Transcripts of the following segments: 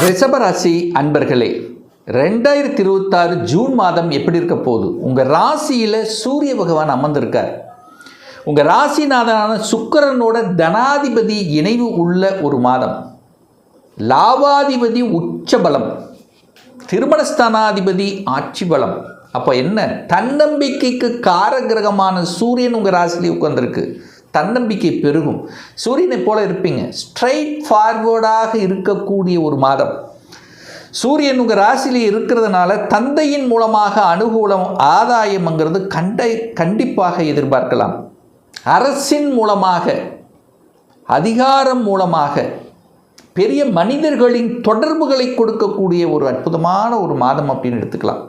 ரிஷபராசி அன்பர்களே, 2026 ஜூன் மாதம் எப்படி இருக்க போகுது? உங்கள் ராசியில் சூரிய பகவான் அமர்ந்திருக்கார். உங்கள் ராசிநாதனான சுக்கிரனோட தனாதிபதி இணைவு உள்ள ஒரு மாதம். லாபாதிபதி உச்ச பலம், திருமணஸ்தானாதிபதி ஆட்சி பலம். அப்போ என்ன? தன்னம்பிக்கைக்கு காரகிரகமான சூரியன் உங்கள் ராசியிலே உட்கார்ந்துருக்கு. தன்னம்பிக்கை பெருகும். சூரியனை போல இருப்பீங்க. ஸ்ட்ரைட் ஃபார்வர்டாக இருக்கக்கூடிய ஒரு மாதம். சூரியன் உங்கள் ராசியிலே இருக்கிறதுனால தந்தையின் மூலமாக அனுகூலம், ஆதாயம்ங்கிறது கண்டிப்பாக எதிர்பார்க்கலாம். அரசின் மூலமாக, அதிகாரம் மூலமாக, பெரிய மனிதர்களின் தொடர்புகளை கொடுக்கக்கூடிய ஒரு அற்புதமான ஒரு மாதம் அப்படின்னு எடுத்துக்கலாம்.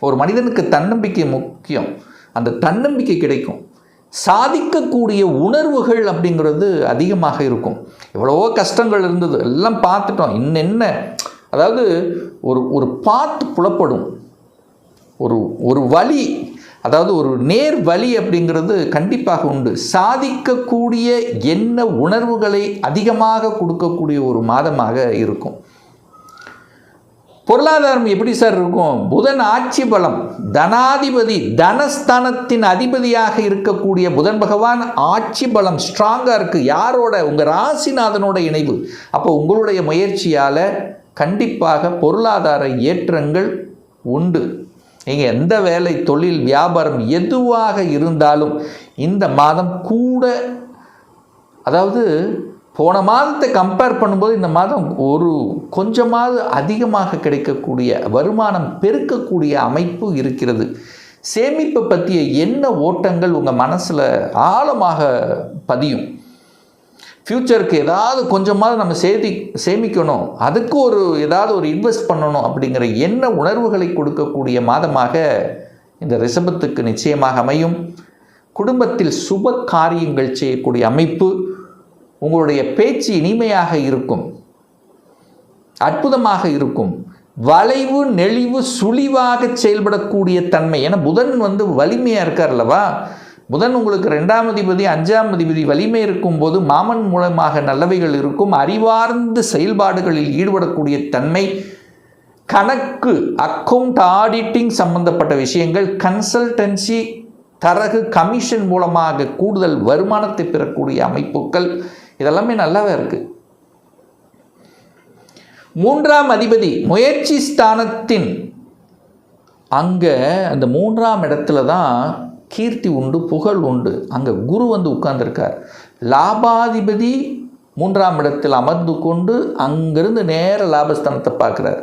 ஒரு மனிதனுக்கு தன்னம்பிக்கை முக்கியம். அந்த தன்னம்பிக்கை கிடைக்கும். சாதிக்கக்கூடிய உணர்வுகள் அப்படிங்கிறது அதிகமாக இருக்கும். எவ்வளவோ கஷ்டங்கள் இருந்தது, எல்லாம் பார்த்துட்டோம். இன்னென்ன, அதாவது ஒரு பாட்டு புலப்படும். ஒரு வழி, அதாவது ஒரு நேர் வழி அப்படிங்கிறது கண்டிப்பாக உண்டு. சாதிக்கக்கூடிய என்ன உணர்வுகளை அதிகமாக கொடுக்கக்கூடிய ஒரு மாதமாக இருக்கும். பொருளாதாரம் எப்படி சார் இருக்கும்? புதன் ஆட்சி பலம், தனாதிபதி, தனஸ்தானத்தின் அதிபதியாக இருக்கக்கூடிய புதன் பகவான் ஆட்சி பலம் ஸ்ட்ராங்காக இருக்குது. யாரோட? உங்கள் ராசிநாதனோட இணைவு. அப்போ உங்களுடைய முயற்சியால் கண்டிப்பாக பொருளாதார ஏற்றங்கள் உண்டு. நீங்கள் எந்த வேலை, தொழில், வியாபாரம் எதுவாக இருந்தாலும் இந்த மாதம் கூட, அதாவது போன மாதத்தை கம்பேர் பண்ணும்போது இந்த மாதம் ஒரு கொஞ்சமாவது அதிகமாக கிடைக்கக்கூடிய, வருமானம் பெருக்கக்கூடிய அமைப்பு இருக்கிறது. சேமிப்பை பற்றிய என்ன ஓட்டங்கள் உங்கள் மனசில் ஆழமாக பதியும். ஃப்யூச்சருக்கு ஏதாவது கொஞ்சமாவது நம்ம சேமிக்கணும், அதுக்கு ஏதாவது ஒரு இன்வெஸ்ட் பண்ணணும் அப்படிங்கிற என்ன உணர்வுகளை கொடுக்கக்கூடிய மாதமாக இந்த ரிஷபத்துக்கு நிச்சயமாக அமையும். குடும்பத்தில் சுப காரியங்கள் செய்யக்கூடிய அமைப்பு. உங்களுடைய பேச்சு இனிமையாக இருக்கும், அற்புதமாக இருக்கும். வளைவு நெளிவு சுழிவாக செயல்படக்கூடிய தன்மை. ஏன்னா புதன் வலிமையாக இருக்கார் அல்லவா? புதன் உங்களுக்கு 2ஆம் அதிபதி, 5ஆம் அதிபதி வலிமை இருக்கும்போது மாமன் மூலமாக நல்லவைகள் இருக்கும். அறிவார்ந்த செயல்பாடுகளில் ஈடுபடக்கூடிய தன்மை. கணக்கு, அக்கவுண்ட், ஆடிட்டிங் சம்பந்தப்பட்ட விஷயங்கள், கன்சல்டன்சி, தரகு, கமிஷன் மூலமாக கூடுதல் வருமானத்தை பெறக்கூடிய அமைப்புகள், இதெல்லாமே நல்லாவே இருக்குது. 3ஆம் அதிபதி முயற்சி ஸ்தானத்தின் அங்கே அந்த 3ஆம் இடத்துல தான் கீர்த்தி உண்டு, புகழ் உண்டு. அங்கே குரு உட்கார்ந்துருக்கார். லாபாதிபதி 3ஆம் இடத்தில் அமர்ந்து கொண்டு அங்கிருந்து நேர லாபஸ்தானத்தை பார்க்குறார்.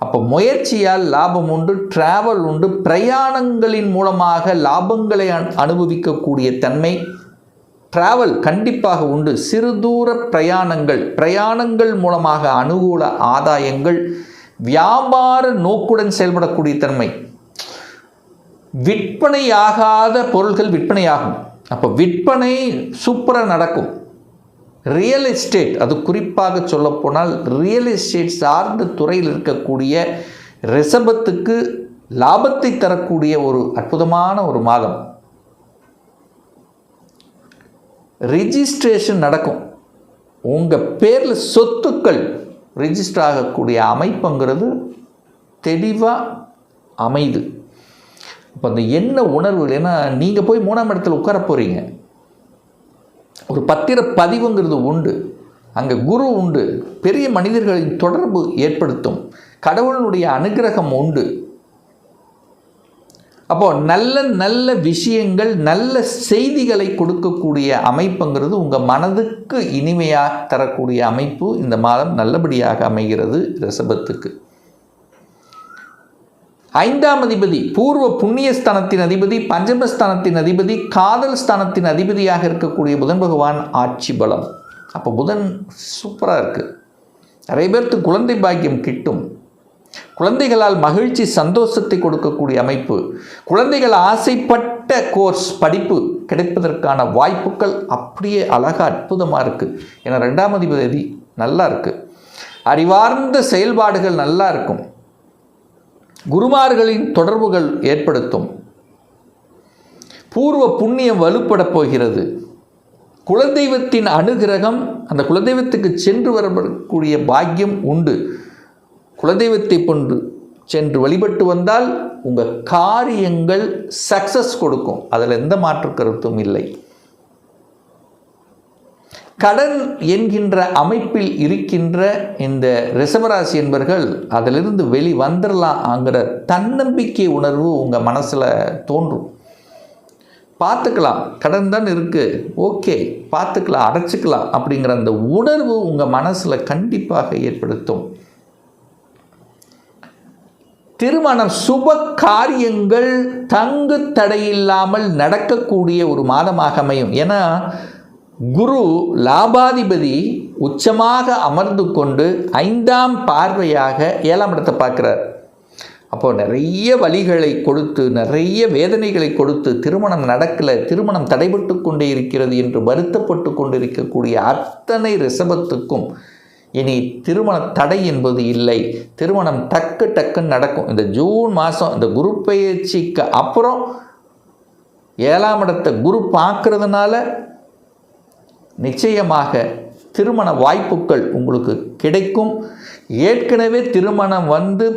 அப்போ முயற்சியால் லாபம் உண்டு, டிராவல் உண்டு, பிரயாணங்களின் மூலமாக லாபங்களை அனுபவிக்கக்கூடிய தன்மை. டிராவல் கண்டிப்பாக உண்டு. சிறு தூர பிரயாணங்கள் மூலமாக அனுகூல ஆதாயங்கள். வியாபார நோக்குடன் செயல்படக்கூடிய தன்மை. விற்பனையாகாத பொருள்கள் விற்பனையாகும். அப்போ விற்பனை சூப்பராக நடக்கும். ரியல் எஸ்டேட், அது குறிப்பாக சொல்லப்போனால் ரியல் எஸ்டேட் சார்ந்த துறையில் இருக்கக்கூடிய ரிஷபத்துக்கு லாபத்தை தரக்கூடிய ஒரு அற்புதமான ஒரு மாதம். ரிஜிஸ்ட்ரேஷன் நடக்கும். உங்கள் பேரில் சொத்துக்கள் ரிஜிஸ்டர் ஆகக்கூடிய அமைப்புங்கிறது தெளிவாக அமைது. இப்போ அந்த என்ன உணர்வு, ஏன்னா நீங்கள் போய் 3ஆம் இடத்துல உட்கார போகிறீங்க. ஒரு பத்திர பதிவுங்கிறது உண்டு. அங்கே குரு உண்டு. பெரிய மனிதர்களின் தொடர்பு ஏற்படுத்தும். கடவுளுடைய அனுகிரகம் உண்டு. அப்போது நல்ல விஷயங்கள், நல்ல செய்திகளை கொடுக்கக்கூடிய அமைப்புங்கிறது உங்கள் மனதுக்கு இனிமையாக தரக்கூடிய அமைப்பு இந்த மாதம் நல்லபடியாக அமைகிறது ரிஷபத்துக்கு. 5ஆம் அதிபதி பூர்வ புண்ணியஸ்தானத்தின் அதிபதி, பஞ்சமஸ்தானத்தின் அதிபதி, காதல் ஸ்தானத்தின் அதிபதியாக இருக்கக்கூடிய புதன் பகவான் ஆட்சி பலம். அப்போ புதன் சூப்பராக இருக்குது. நிறைய பேருக்கு குழந்தை பாக்கியம் கிட்டும். குழந்தைகளால் மகிழ்ச்சி, சந்தோஷத்தை கொடுக்கக்கூடிய அமைப்பு. குழந்தைகள் ஆசைப்பட்ட கோர்ஸ், படிப்பு கிடைப்பதற்கான வாய்ப்புகள் அப்படியே அழகாக அற்புதமாக இருக்குது. ஏன்னா 2ஆம் அதிபதி நல்லா இருக்குது. அறிவார்ந்த செயல்பாடுகள் நல்லா இருக்கும். குருமார்களின் தொடர்புகள் ஏற்படுத்தும். பூர்வ புண்ணியம் வலுப்பட போகிறது. குலதெய்வத்தின் அனுகிரகம், அந்த குலதெய்வத்துக்கு சென்று வரக்கூடிய பாக்கியம் உண்டு. குலதெய்வத்தை கொண்டு சென்று வழிபட்டு வந்தால் உங்கள் காரியங்கள் சக்சஸ் கொடுக்கும். அதில் எந்த மாற்று கருத்தும் இல்லை. கடன் என்கின்ற அமைப்பில் இருக்கின்ற இந்த ரிஷபராசி என்பர்கள் அதிலிருந்து வந்துடலாம்ங்கிற தன்னம்பிக்கை உணர்வு உங்கள் மனசில் தோன்றும். பார்த்துக்கலாம், கடன் தான் இருக்குது, ஓகே பார்த்துக்கலாம், அடைச்சிக்கலாம் அப்படிங்கிற அந்த உணர்வு உங்கள் மனசில் கண்டிப்பாக ஏற்படுத்தும். திருமணம், சுப காரியங்கள் தங்கு தடையில்லாமல் நடக்கக்கூடிய ஒரு மாதமாக அமையும். ஏன்னா குரு லாபாதிபதி உச்சமாக அமர்ந்து கொண்டு 5ஆம் பார்வையாக 7ஆம் இடத்தை பார்க்குறார். அப்போது நிறைய வலிகளை கொடுத்து, நிறைய வேதனைகளை கொடுத்து, திருமணம் நடக்கலை, திருமணம் தடைபட்டு கொண்டே இருக்கிறது என்று வருத்தப்பட்டு கொண்டிருக்கக்கூடிய அத்தனை ரிஷபத்துக்கும் இனி திருமண தடை என்பது இல்லை. திருமணம் டக்குன்னு நடக்கும். இந்த ஜூன் மாதம் இந்த குரு பெயர்ச்சிக்கு அப்புறம் 7ஆம் இடத்தை குரு பார்க்கறதுனால நிச்சயமாக திருமண வாய்ப்புகள் உங்களுக்கு கிடைக்கும். ஏற்கனவே திருமணம்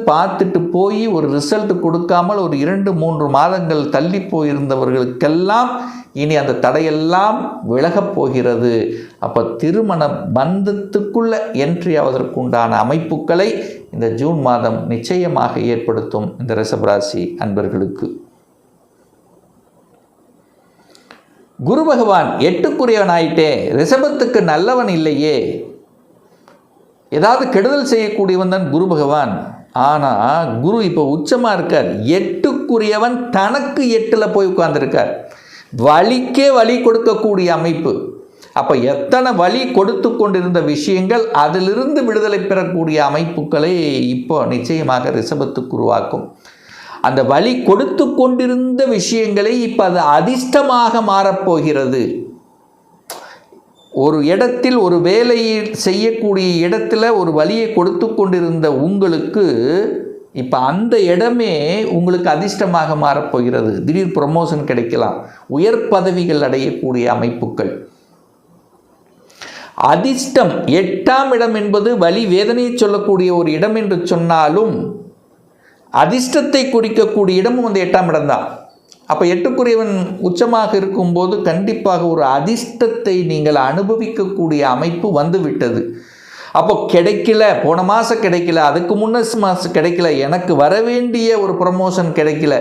பார்த்துட்டு போய் ஒரு ரிசல்ட் கொடுக்காமல் ஒரு 2-3 மாதங்கள் தள்ளி போயிருந்தவர்களுக்கெல்லாம் இனி அந்த தடையெல்லாம் விலகப் போகிறது. அப்போ திருமண பந்தத்துக்குள்ளே என்ட்ரி ஆவதற்குண்டான அமைப்புகளை இந்த ஜூன் மாதம் நிச்சயமாக ஏற்படுத்தும் இந்த ரிஷபராசி அன்பர்களுக்கு. குரு பகவான் 8க்குரியவன் ஆயிட்டே, ரிஷபத்துக்கு நல்லவன் இல்லையே, ஏதாவது கெடுதல் செய்யக்கூடியவன் தான் குரு பகவான். ஆனால் குரு இப்போ உச்சமாக இருக்கார். 8க்குரியவன் தனக்கு 8ல் போய் உட்கார்ந்துருக்கார். வலிக்கே வலி கொடுக்கக்கூடிய அமைப்பு. அப்போ எத்தனை வலி கொடுத்து கொண்டிருந்த விஷயங்கள் அதிலிருந்து விடுதலை பெறக்கூடிய அமைப்புகளை இப்போ நிச்சயமாக ரிஷபத்துக்கு உருவாக்கும். அந்த வலி கொடுத்து கொண்டிருந்த விஷயங்களை இப்போ அது அதிர்ஷ்டமாக மாறப்போகிறது. ஒரு இடத்தில் ஒரு வேலையை செய்யக்கூடிய இடத்துல ஒரு வலியை கொடுத்து கொண்டிருந்த உங்களுக்கு இப்போ அந்த இடமே உங்களுக்கு அதிர்ஷ்டமாக மாறப்போகிறது. திடீர் ப்ரமோஷன் கிடைக்கலாம், உயர் பதவிகள் அடையக்கூடிய அமைப்புகள். அதிர்ஷ்டம் 8ஆம் இடம் என்பது வலி வேதனையை சொல்லக்கூடிய ஒரு இடம் என்று சொன்னாலும் அதிர்ஷ்டத்தை குறிக்கக்கூடிய இடமும் அந்த 8ஆம் இடம்தான். அப்போ 8க்குரியவன் உச்சமாக இருக்கும்போது கண்டிப்பாக ஒரு அதிர்ஷ்டத்தை நீங்கள் அனுபவிக்கக்கூடிய அமைப்பு வந்துவிட்டது. அப்போ கிடைக்கல, போன மாதம் கிடைக்கல, அதுக்கு மாதம் கிடைக்கல, எனக்கு வர வேண்டிய ஒரு ப்ரமோஷன் கிடைக்கல.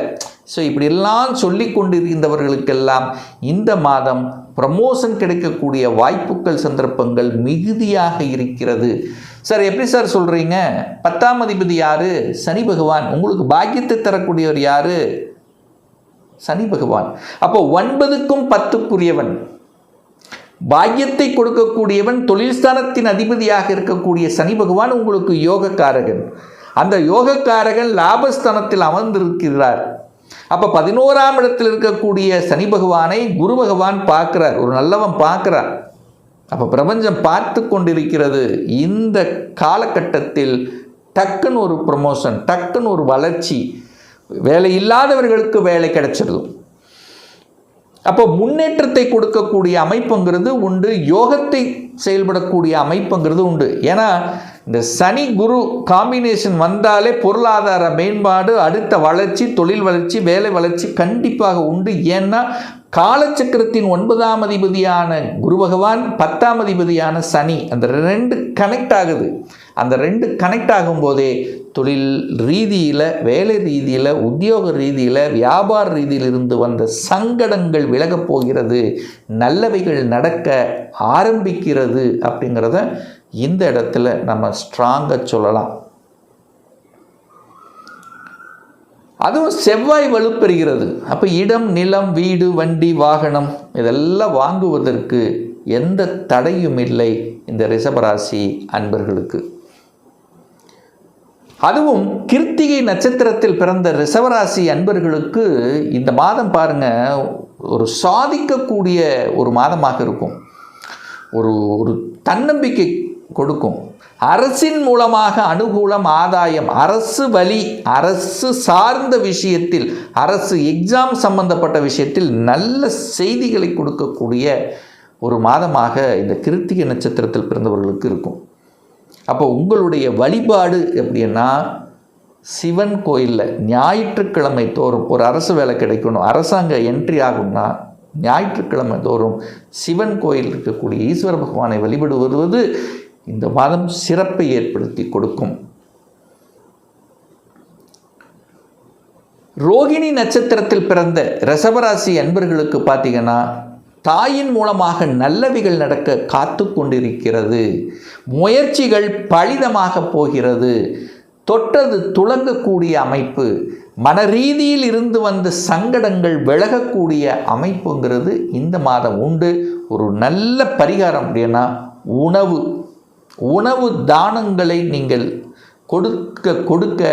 ஸோ இப்படியெல்லாம் சொல்லி கொண்டிருந்தவர்களுக்கெல்லாம் இந்த மாதம் ப்ரமோஷன் கிடைக்கக்கூடிய வாய்ப்புகள், சந்தர்ப்பங்கள் மிகுதியாக இருக்கிறது. சார் எப்படி சார் சொல்கிறீங்க? 10ஆம் அதிபதி யார்? சனி பகவான். உங்களுக்கு பாக்கியத்தை தரக்கூடியவர் யார்? சனி பகவான். அப்போ 9க்கும் 10க்குரியவன், பாக்கியத்தை கொடுக்கக்கூடியவன், தொழில் ஸ்தானத்தின் அதிபதியாக இருக்கக்கூடிய சனி பகவான் உங்களுக்கு யோகக்காரகன். அந்த யோகக்காரகன் லாபஸ்தானத்தில் அமர்ந்திருக்கிறார். அப்போ 11ஆம் இடத்தில் இருக்கக்கூடிய சனி பகவானை குரு பகவான் பார்க்கிறார். ஒரு நல்லவன் பார்க்கிறார். அப்போ பிரபஞ்சம் பார்த்து கொண்டிருக்கிறது. இந்த காலகட்டத்தில் டக்குன்னு ஒரு ப்ரமோஷன், டக்குன்னு ஒரு வளர்ச்சி, வேலை இல்லாதவர்களுக்கு வேலை கிடைச்சிடும். அப்போ முன்னேற்றத்தை கொடுக்கக்கூடிய அமைப்புங்கிறது உண்டு, யோகத்தை செயல்படக்கூடிய அமைப்புங்கிறது உண்டு. ஏன்னா இந்த சனி குரு காம்பினேஷன் வந்தாலே பொருளாதார மேம்பாடு, அடுத்த வளர்ச்சி, தொழில் வளர்ச்சி, வேலை வளர்ச்சி கண்டிப்பாக உண்டு. ஏன்னா காலச்சக்கரத்தின் 9ஆம் அதிபதியான குரு பகவான், 10ஆம் அதிபதியான சனி, அந்த 2 கனெக்ட் ஆகுது. அந்த 2 கனெக்ட் ஆகும்போதே தொழில் ரீதியில், வேலை ரீதியில், உத்தியோக ரீதியில், வியாபார ரீதியில் இருந்து வந்த சங்கடங்கள் விலகப் போகிறது, நல்லவைகள் நடக்க ஆரம்பிக்கிறது அப்படிங்கிறத இந்த இடத்துல நம்ம ஸ்ட்ராங்காக சொல்லலாம். அதுவும் செவ்வாய் வலுப்பெறுகிறது. அப்போ இடம், நிலம், வீடு, வண்டி, வாகனம் இதெல்லாம் வாங்குவதற்கு எந்த தடையும் இல்லை இந்த ரிஷபராசி அன்பர்களுக்கு. அதுவும் கிருத்திகை நட்சத்திரத்தில் பிறந்த ரிஷபராசி அன்பர்களுக்கு இந்த மாதம் பாருங்கள், ஒரு சாதிக்கக்கூடிய ஒரு மாதமாக இருக்கும். ஒரு தன்னம்பிக்கை கொடுக்கும். அரசின் மூலமாக அனுகூலம், ஆதாயம், அரசு வழி, அரசு சார்ந்த விஷயத்தில், அரசு எக்ஸாம் சம்பந்தப்பட்ட விஷயத்தில் நல்ல செய்திகளை கொடுக்கக்கூடிய ஒரு மாதமாக இந்த கிருத்திகை நட்சத்திரத்தில் பிறந்தவர்களுக்கு இருக்கும். அப்போ உங்களுடைய வழிபாடு எப்படின்னா, சிவன் கோயிலில் ஞாயிற்றுக்கிழமை தோறும் ஒரு அரசு வேலை கிடைக்கணும், அரசாங்க என்ட்ரி ஆகும்னா ஞாயிற்றுக்கிழமை தோறும் சிவன் கோயில் இருக்கக்கூடிய ஈஸ்வர பகவானை வழிபடு வருவது இந்த மாதம் சிறப்பை ஏற்படுத்தி கொடுக்கும். ரோகிணி நட்சத்திரத்தில் பிறந்த ரிஷபராசி அன்பர்களுக்கு பார்த்தீங்கன்னா, தாயின் மூலமாக நல்லவைகள் நடக்க காத்து கொண்டிருக்கிறது. முயற்சிகள் பலிதமாக போகிறது. தொட்டது துளங்கக்கூடிய அமைப்பு, மனரீதியில் இருந்து வந்த சங்கடங்கள் விலகக்கூடிய அமைப்புங்கிறது இந்த மாதம் உண்டு. ஒரு நல்ல பரிகாரம் அப்படின்னா, உணவு தானங்களை நீங்கள் கொடுக்க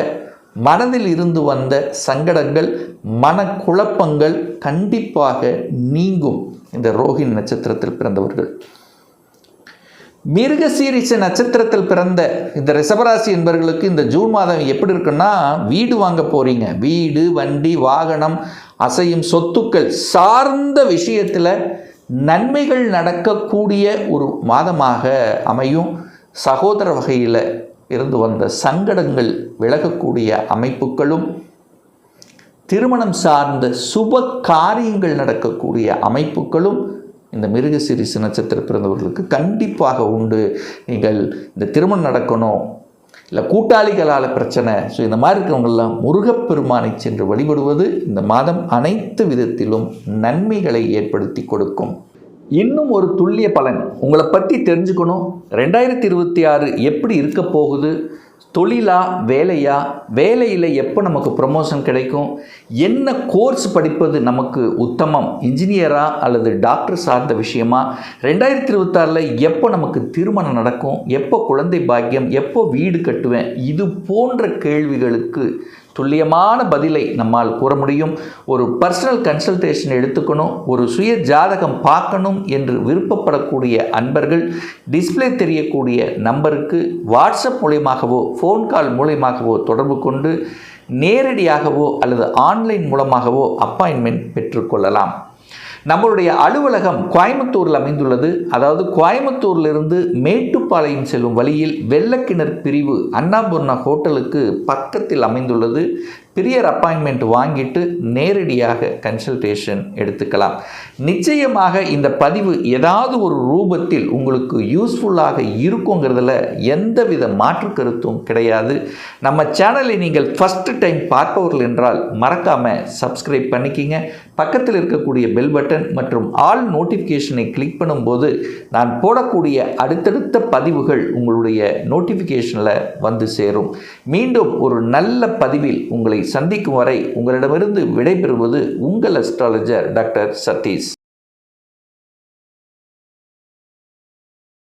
மனதில் இருந்து வந்த சங்கடங்கள், மனக்குழப்பங்கள் கண்டிப்பாக நீங்கும். இந்த ரோகிணி நட்சத்திரத்தில் பிறந்தவர்கள். மிருகசீரிஷ நட்சத்திரத்தில் பிறந்த இந்த ரிஷபராசி என்பவர்களுக்கு இந்த ஜூன் மாதம் எப்படி இருக்குன்னா, வீடு வாங்க போகிறீங்க. வீடு, வண்டி, வாகனம், அசையும் சொத்துக்கள் சார்ந்த விஷயத்தில் நன்மைகள் நடக்கக்கூடிய ஒரு மாதமாக அமையும். சகோதர வகையில் இருந்து வந்த சங்கடங்கள் விலகக்கூடிய அமைப்புகளும், திருமணம் சார்ந்த சுப காரியங்கள் நடக்கக்கூடிய அமைப்புகளும் இந்த மிருகசீரிஷ நட்சத்திர பிறந்தவர்களுக்கு கண்டிப்பாக உண்டு. நீங்கள் இந்த திருமணம் நடக்கணும், இல்லை கூட்டாளிகளால் பிரச்சனை, ஸோ இந்த மாதிரி இருக்கிறவங்கெல்லாம் முருகப்பெருமானை சென்று வழிபடுவது இந்த மாதம் அனைத்து விதத்திலும் நன்மைகளை ஏற்படுத்தி கொடுக்கும். இன்னும் ஒரு துல்லிய பலன் உங்களை பற்றி தெரிஞ்சுக்கணும். 2026 எப்படி இருக்க போகுது, தொழிலா வேலையா, வேலையில் எப்போ நமக்கு ப்ரமோஷன் கிடைக்கும், என்ன கோர்ஸ் படிப்பது நமக்கு உத்தமம், இன்ஜினியரா அல்லது டாக்டர் சார்ந்த விஷயமா, 2026 எப்போ நமக்கு திருமணம் நடக்கும், எப்போ குழந்தை பாக்கியம், எப்போ வீடு கட்டுவேன், இது போன்ற கேள்விகளுக்கு துல்லியமான பதிலை நம்மால் கூற முடியும். ஒரு பர்சனல் கன்சல்டேஷன் எடுத்துக்கணும், ஒரு சுய ஜாதகம் பார்க்கணும் என்று விருப்பப்படக்கூடிய அன்பர்கள் டிஸ்பிளே தெரியக்கூடிய நம்பருக்கு வாட்ஸ்அப் மூலமாகவோ ஃபோன் கால் மூலமாகவோ தொடர்பு கொண்டு நேரடியாகவோ அல்லது ஆன்லைன் மூலமாகவோ அப்பாயின்மெண்ட் பெற்றுக்கொள்ளலாம். நம்மளுடைய அலுவலகம் கோயம்புத்தூரில் அமைந்துள்ளது. அதாவது கோயம்புத்தூரிலிருந்து மேட்டுப்பாளையம் செல்லும் வழியில் வெள்ளக்கிணர் பிரிவு அண்ணாபூர்ணா ஹோட்டலுக்கு பக்கத்தில் அமைந்துள்ளது. பிரியர் அப்பாயின்மெண்ட் வாங்கிட்டு நேரடியாக கன்சல்டேஷன் எடுத்துக்கலாம். நிச்சயமாக இந்த பதிவு ஏதாவது ஒரு ரூபத்தில் உங்களுக்கு யூஸ்ஃபுல்லாக இருக்குங்கிறதுல எந்தவித மாற்று கருத்தும் கிடையாது. நம்ம சேனலை நீங்கள் ஃபஸ்ட்டு டைம் பார்ப்பவர்கள் என்றால் மறக்காமல் சப்ஸ்கிரைப் பண்ணிக்கிங்க. பக்கத்தில் இருக்கக்கூடிய பெல் பட்டன் மற்றும் ஆல் நோட்டிஃபிகேஷனை கிளிக் பண்ணும்போது நான் போடக்கூடிய அடுத்தடுத்த பதிவுகள் உங்களுடைய நோட்டிஃபிகேஷனில் வந்து சேரும். மீண்டும் ஒரு நல்ல பதிவில் உங்களை சந்திக்கும் வரை உங்களிடமிருந்து விடைபெறுவது உங்கள் அஸ்ட்ராலஜர் டாக்டர் சதீஷ்.